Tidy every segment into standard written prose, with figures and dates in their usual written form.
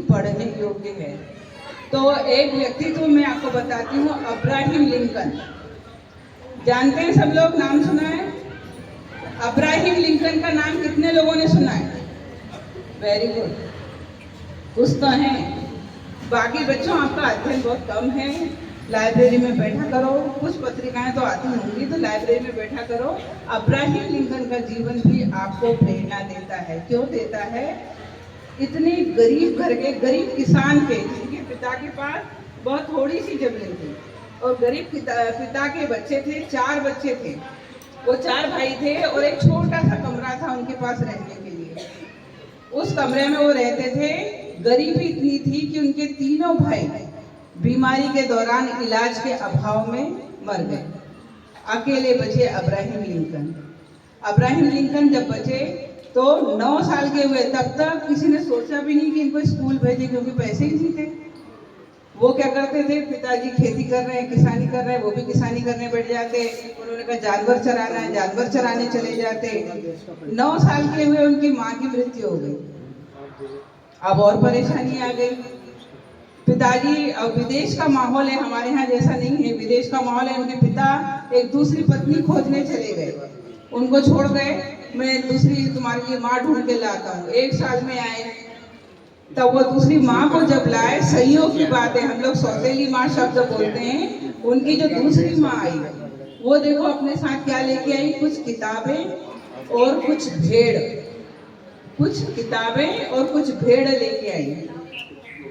पढ़ने योग्य है। तो एक व्यक्तित्व मैं आपको बताती हूँ, अब्राहम लिंकन। जानते हैं सब लोग, नाम सुना है? अब्राहम लिंकन का नाम कितने लोगों ने सुना है? वेरी गुड, कुछ तो हैं। बाकी बच्चों, आपका अध्ययन बहुत कम है, लाइब्रेरी में बैठा करो। कुछ पत्रिकाएं तो आती होंगी, तो लाइब्रेरी में बैठा करो। अब्राहम लिंकन का जीवन भी आपको प्रेरणा देता है। क्यों देता है? इतने गरीब घर के, गरीब किसान के, जिनके पिता के पास बहुत थोड़ी सी जमीन थी, और गरीब पिता के बच्चे थे, 4 बच्चे थे। वो 4 भाई थे और एक छोटा सा कमरा था उनके पास रहने के लिए। उस कमरे में वो रहते थे। गरीबी इतनी थी कि उनके तीनों भाई बीमारी के दौरान इलाज के अभाव में मर गए। अकेले बचे अब्राहम लिंकन। अब्राहम लिंकन जब बचे तो 9 साल के हुए, तब तक किसी ने सोचा भी नहीं कि इनको स्कूल भेजे, क्योंकि पैसे ही नहीं थे। वो क्या करते थे, पिताजी खेती कर रहे हैं, किसानी कर रहे हैं, वो भी किसानी करने बैठ जाते। उन्होंने कहा जानवर चराना है, जानवर चराने चले जाते। 9 साल के हुए उनकी माँ की मृत्यु हो गई। अब और परेशानी आ गई। पिताजी, अब विदेश का माहौल है, हमारे यहाँ जैसा नहीं है, विदेश का माहौल है। उनके पिता एक दूसरी पत्नी खोजने चले गए, उनको छोड़ गए। मैं दूसरी तुम्हारे लिए माँ ढूंढ के लाता हूँ। 1 साल में आए, तब वो दूसरी माँ को जब लाए, संयोग की बात है, हम लोग सौतेली माँ शब्द बोलते हैं, उनकी जो दूसरी माँ आई, वो देखो अपने साथ क्या लेके आई, कुछ किताबें और कुछ भेड़। कुछ किताबें और कुछ भेड़ लेके आई,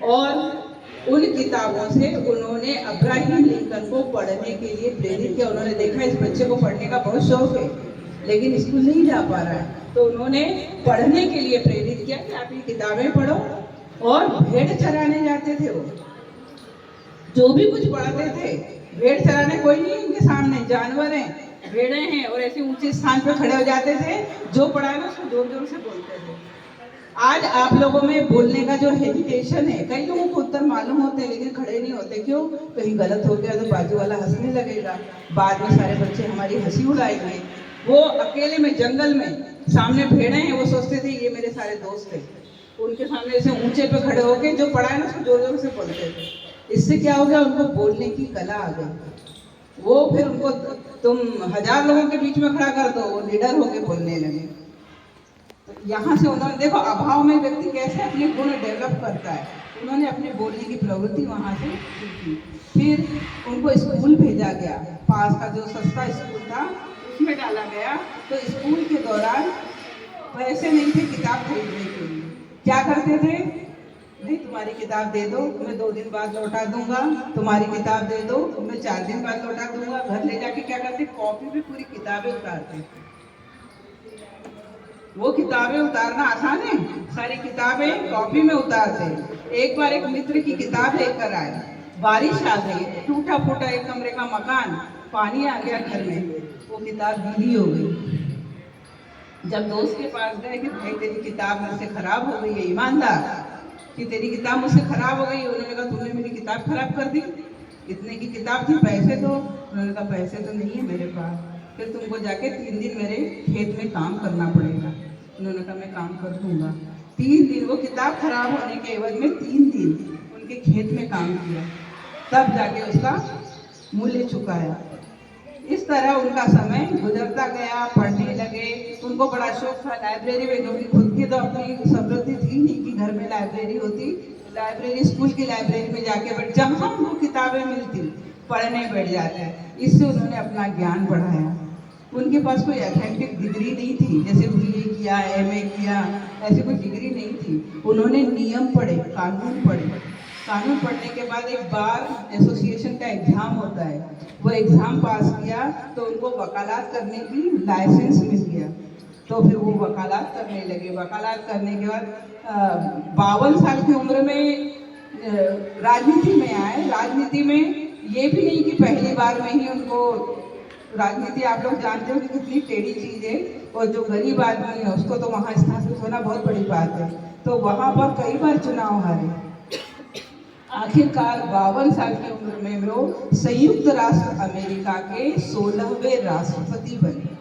और उन किताबों से उन्होंने अब्राहम लिंकन को पढ़ने के लिए प्रेरित किया। उन्होंने देखा इस बच्चे को पढ़ने का बहुत शौक है, लेकिन स्कूल नहीं जा पा रहा है, तो उन्होंने पढ़ने के लिए प्रेरित किया कि आप ये किताबें पढ़ो। और भेड़ चराने जाते थे वो, जो भी कुछ पढ़ते थे। भेड़ चराने कोई नहीं उनके सामने, जानवर हैं, भेड़ें हैं, और ऐसे ऊंचे स्थान पर खड़े हो जाते थे। जो पढ़ा है ना उसको जोर जोर से बोलते थे। आज आप लोगों में बोलने का जो हेजिटेशन है, कई लोगों को उत्तर मालूम होते हैं लेकिन खड़े नहीं होते। क्यों? कहीं गलत हो गया तो बाजू वाला हंसने लगेगा, बाद में सारे बच्चे हमारी हंसी उड़ाएंगे। वो अकेले में जंगल में, सामने भेड़ें हैं, वो सोचते थे ये मेरे सारे दोस्त थे। उनके सामने ऐसे ऊंचे पे खड़े होके जो पढ़ा है ना उसको जोर जोर से बोलते थे। इससे क्या हो गया, उनको बोलने की कला आ गई। वो फिर उनको तुम 1000 लोगों के बीच में खड़ा कर दो, वो लीडर होके बोलने लगे। तो यहाँ से उन्होंने देखो, अभाव में व्यक्ति कैसे अपने गुण डेवलप करता है। उन्होंने अपने बोलने की प्रवृत्ति वहाँ से सीखी। फिर उनको स्कूल भेजा गया, पास का जो सस्ता स्कूल था उसमें डाला गया। तो स्कूल के दौरान पैसे नहीं थे किताब खरीदने के लिए। क्या करते थे, नहीं तुम्हारी किताब दे दो, मैं 2 दिन बाद लौटा दूंगा। तुम्हारी किताब दे दो, मैं 4 दिन बाद लौटा दूंगा। घर ले जाके क्या करते, कॉपी पे पूरी किताबें उतारते। वो किताबें उतारना आसान है, सारी किताबें कॉपी में उतारते। एक बार एक मित्र की किताब लेकर आए, बारिश आ गई, टूटा फूटा एक कमरे का मकान, पानी आ गया घर में, वो किताब गीली हो गई। जब दोस्त के पास गए कि भाई तेरी किताब मुझसे खराब हो गई है, ईमानदार कि तेरी किताब मुझसे खराब हो गई। उन्होंने कहा तुमने मेरी किताब खराब कर दी, इतने की किताब थी, पैसे दो। उन्होंने कहा पैसे तो नहीं है मेरे पास, फिर तुमको जाके 3 दिन मेरे खेत में काम करना पड़ेगा। उन्होंने कहा मैं काम कर दूंगा। 3 दिन, वो किताब खराब होने के एवज में 3 दिन उनके खेत में काम किया, तब जाके उसका मूल्य चुकाया। इस तरह उनका समय गुजरता गया, पढ़ने लगे। उनको बड़ा शौक था लाइब्रेरी में, क्योंकि खुद की तो अपनी समृद्धि थी नहीं कि घर में लाइब्रेरी होती। लाइब्रेरी, स्कूल की लाइब्रेरी में जाके बैठ, जहाँ वो किताबें मिलती पढ़ने बैठ जाते। इससे उन्होंने अपना ज्ञान बढ़ाया। उनके पास कोई एथेंटिक डिग्री नहीं थी, जैसे BA किया, MA किया, ऐसी कोई डिग्री नहीं थी। उन्होंने नियम पढ़े, कानून पढ़े। कानून पढ़ने के बाद एक बार एसोसिएशन का एग्जाम होता है, वो एग्जाम पास किया तो उनको वकालत करने की लाइसेंस मिल गया। तो फिर वो वकालत करने लगे। वकालत करने के बाद 52 साल की उम्र में राजनीति में आए। राजनीति में ये भी नहीं कि पहली बार में ही उनको, राजनीति आप लोग जानते हो कि कितनी टेढ़ी चीज़ है, और जो गरीब आदमी है उसको तो वहाँ स्थापित होना बहुत बड़ी बात है। तो वहाँ पर कई बार चुनाव हारे। आखिरकार 52 साल की उम्र में वो संयुक्त राष्ट्र अमेरिका के 16वें राष्ट्रपति बने।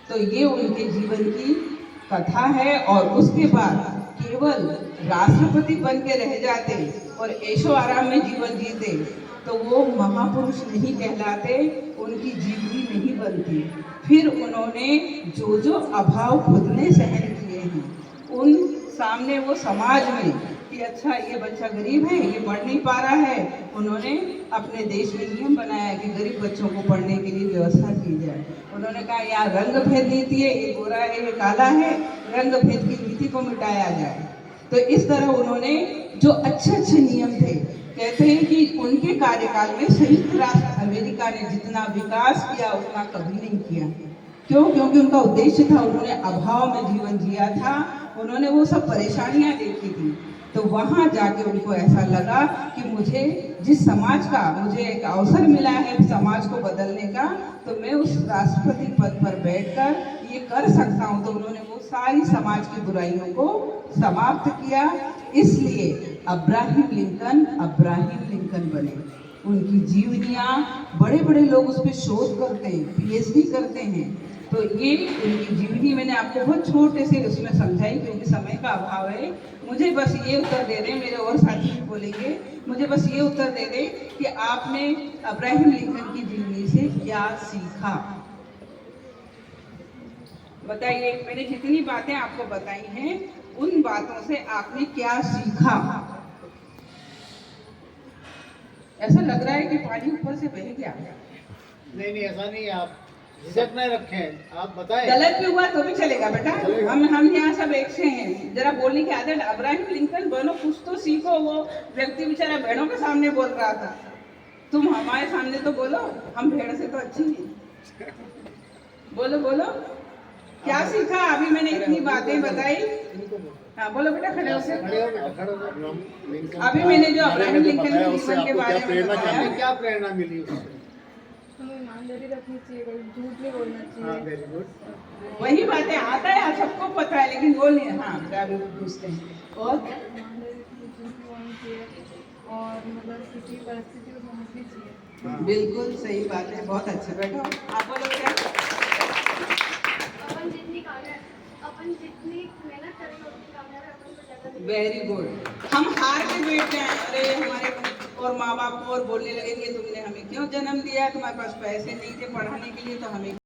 तो ये उनके जीवन की कथा है। और उसके बाद केवल राष्ट्रपति बन के रह जाते और ऐशो आराम में जीवन जीते तो वो महापुरुष नहीं कहलाते, उनकी जीवनी नहीं बनती। फिर उन्होंने जो जो अभाव खुद ने सहन किए हैं, उन सामने वो समाज में कि अच्छा ये बच्चा गरीब है, ये पढ़ नहीं पा रहा है, उन्होंने अपने देश में नियम बनाया कि गरीब बच्चों को पढ़ने के लिए व्यवस्था की जाए। उन्होंने कहा यहाँ रंग भेद नीति है, ये गोरा है ये काला है, रंग भेद की नीति को मिटाया जाए। तो इस तरह उन्होंने जो अच्छे अच्छे नियम थे, कहते हैं कि उनके कार्यकाल में संयुक्त राष्ट्र अमेरिका ने जितना विकास किया उतना कभी नहीं किया। क्यों? क्योंकि उनका उद्देश्य था, उन्होंने अभाव में जीवन जिया था, उन्होंने वो सब परेशानियां देखी थी। तो वहां जाके उनको ऐसा लगा कि मुझे जिस समाज का मुझे एक अवसर मिला है समाज को बदलने का, तो मैं उस राष्ट्रपति पद पर बैठकर ये कर सकता हूं। तो उन्होंने वो सारी समाज की बुराइयों को समाप्त किया। इसलिए अब्राहम लिंकन बने। उनकी जीवनियां बड़े बड़े लोग उस पर शोध करते हैं, पीएचडी करते हैं। तो ये उनकी जीवनी मैंने आपको बहुत छोटे से उसमें समझाई, क्योंकि समय का अभाव है। मुझे बस ये उत्तर दे दें, मेरे और साथी भी बोलेंगे, मुझे बस ये उत्तर दे दें कि आपने अब्राहम लिंकन की जीवनी से क्या सीखा। बताइए, मैंने जितनी बातें आपको बताई हैं उन बातों से आपने क्या सीखा। ऐसा लग रहा है कि पानी ऊपर से बह गया। नहीं ऐसा नहीं, आप झिझक नहीं रखें, आप बताएं। गलत भी हुआ तो भी चलेगा बेटा, हम यहाँ सब एक से हैं। जरा बोलने की आदत, अब्राहम लिंकन बनो, कुछ तो सीखो। वो व्यक्ति बेचारा भेड़ों के सामने बोल रहा था, तुम हमारे सामने तो बोलो, हम भेड़ से तो अच्छी हैं। बोलो बोलो, क्या सीखा? अभी मैंने इतनी बातें बताई। हाँ बोलो बेटा, खड़े हो से। अभी मैंने जो अब्राहम लिंकन के जीवन के बारे में बताया, क्या प्रेरणा मिली उससे? हमें ईमानदारी रखनी चाहिए, कभी झूठ नहीं बोलना चाहिए। Very good. वही बातें आता है, सबको पता है, लेकिन बोल नहीं। हाँ बेटा अभी पूछते हैं। और ईमानदारी रखनी, झूठ नहीं बोलना चाहिए और मतलब किसी परिस्थिति को समझनी चाहिए। बिल्कुल सही बात है, बहुत अच्छे। बैठो, आप बोलो क्या? अपन जितनी मेहनत करेंगे उतनी कामयाबी अपन को ज्यादा मिलेगी। Very good. हम हार के बैठ गए, अरे हमारे और माँ बाप को और बोलने लगेंगे तुमने हमें क्यों जन्म दिया, तुम्हारे पास पैसे नहीं थे पढ़ाने के लिए तो हमें